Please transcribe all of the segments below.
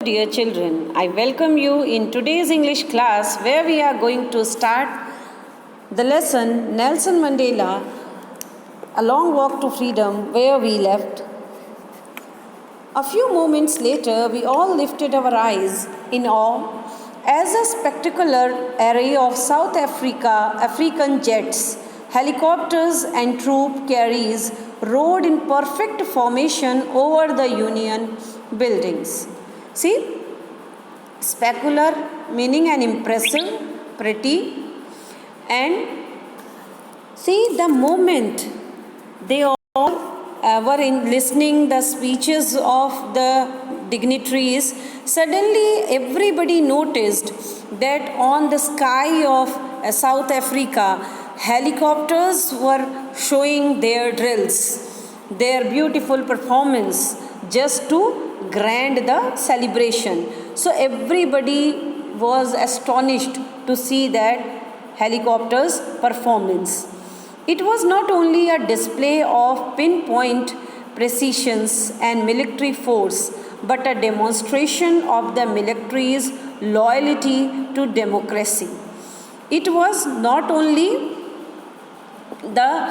dear children. I welcome you in today's English class where we are going to start the lesson Nelson Mandela, A Long Walk to Freedom, where we left. A few moments later, we all lifted our eyes in awe as a spectacular array of African jets, helicopters and troop carriers rode in perfect formation over the Union buildings. See, specular meaning an impressive, pretty, and see the moment they all were in listening the speeches of the dignitaries, suddenly everybody noticed that on the sky of South Africa, helicopters were showing their drills, their beautiful performance just to grant the celebration. So everybody was astonished to see that helicopters performance. It was not only a display of pinpoint precisions and military force, but a demonstration of the military's loyalty to democracy. It was not only the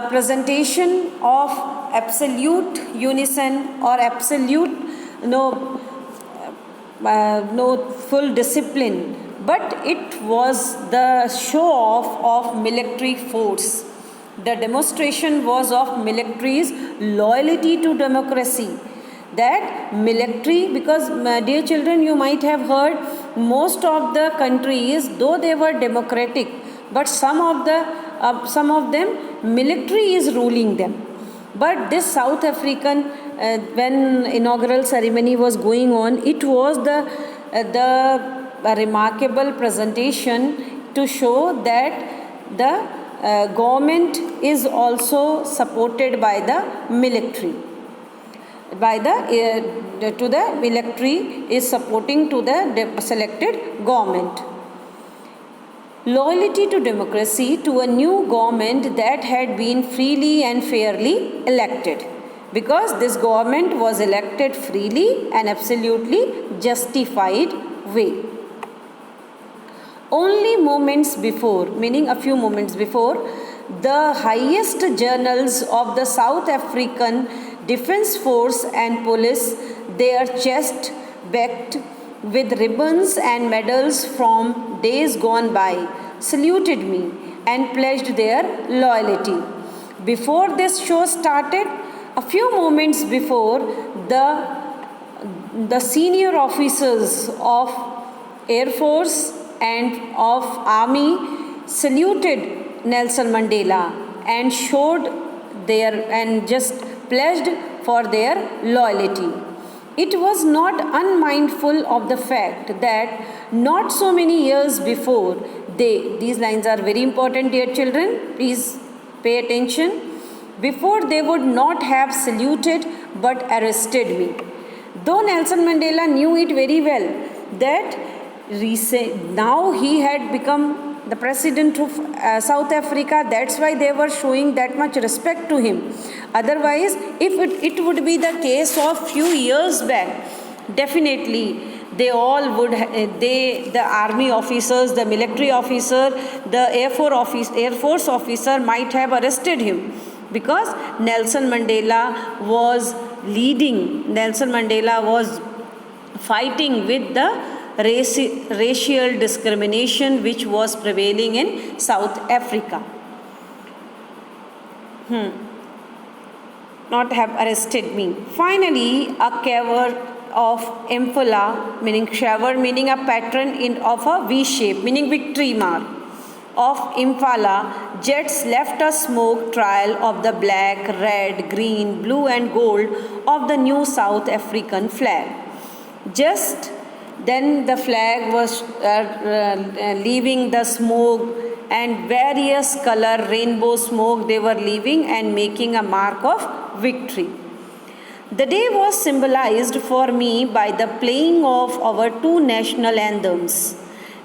presentation of absolute unison or absolute full discipline, but it was the show off of military force. The demonstration was of military's loyalty to democracy. That military, because dear children, you might have heard most of the countries, though they were democratic, but some of them military is ruling them. But this South African, when inaugural ceremony was going on, it was the remarkable presentation to show that the government is also supported by the military. To the military is supporting to the selected government. Loyalty to democracy, to a new government that had been freely and fairly elected, because this government was elected freely and absolutely justified way. Only moments before, meaning a few moments before, the highest journals of the South African Defence Force and Police, their chest bedecked with ribbons and medals from days gone by, saluted me and pledged their loyalty. Before this show started, a few moments before, the senior officers of Air Force and of Army saluted Nelson Mandela and showed just pledged for their loyalty. It was not unmindful of the fact that not so many years before, these lines are very important, dear children, please pay attention. Before, they would not have saluted but arrested me. Though Nelson Mandela knew it very well that now he had become the president of South Africa, that's why they were showing that much respect to him. Otherwise, if it would be the case of few years back, definitely they all would, the army officers, the military officer, the Air Force officer might have arrested him, because Nelson Mandela was leading, Nelson Mandela was fighting with the racial discrimination which was prevailing in South Africa. Not have arrested me. Finally, a caver of Impala, meaning shaver, meaning a pattern of a V shape, meaning victory mark, of Impala jets left a smoke trail of the black, red, green, blue and gold of the new South African flag. Just then the flag was leaving the smoke, and various color rainbow smoke they were leaving and making a mark of victory. The day was symbolized for me by the playing of our two national anthems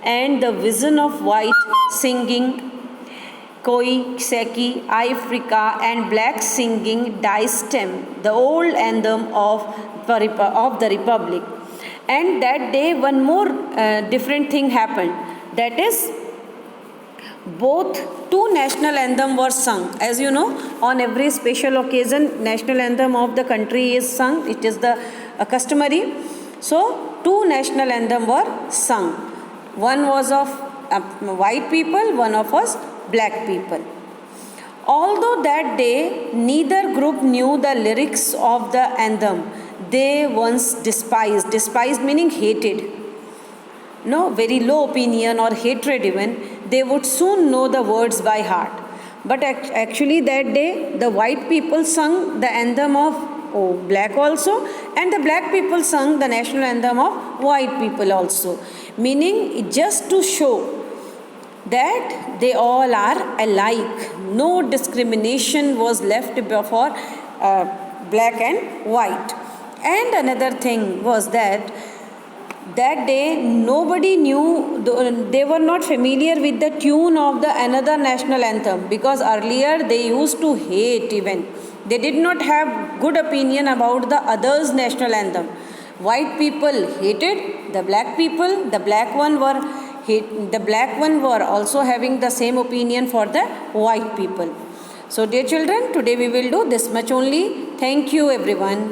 and the vision of white singing Koi Seki, Africa, and black singing Die Stem, the old anthem of the Republic. And that day one more different thing happened, that is both two national anthem were sung. As you know, on every special occasion national anthem of the country is sung. It is the customary. So two national anthem were sung. One was of white people, one of us black people. Although that day neither group knew the lyrics of the anthem, they once despised meaning hated, no, very low opinion or hatred even, they would soon know the words by heart. But actually that day the white people sung the anthem of black also, and the black people sung the national anthem of white people also, meaning just to show that they all are alike. No discrimination was left for black and white. And another thing was that day nobody knew, they were not familiar with the tune of the another national anthem, because earlier they used to hate even. They did not have good opinion about the others national anthem. White people hated the black people, the black one were also having the same opinion for the white people. So dear children, today we will do this much only. Thank you everyone.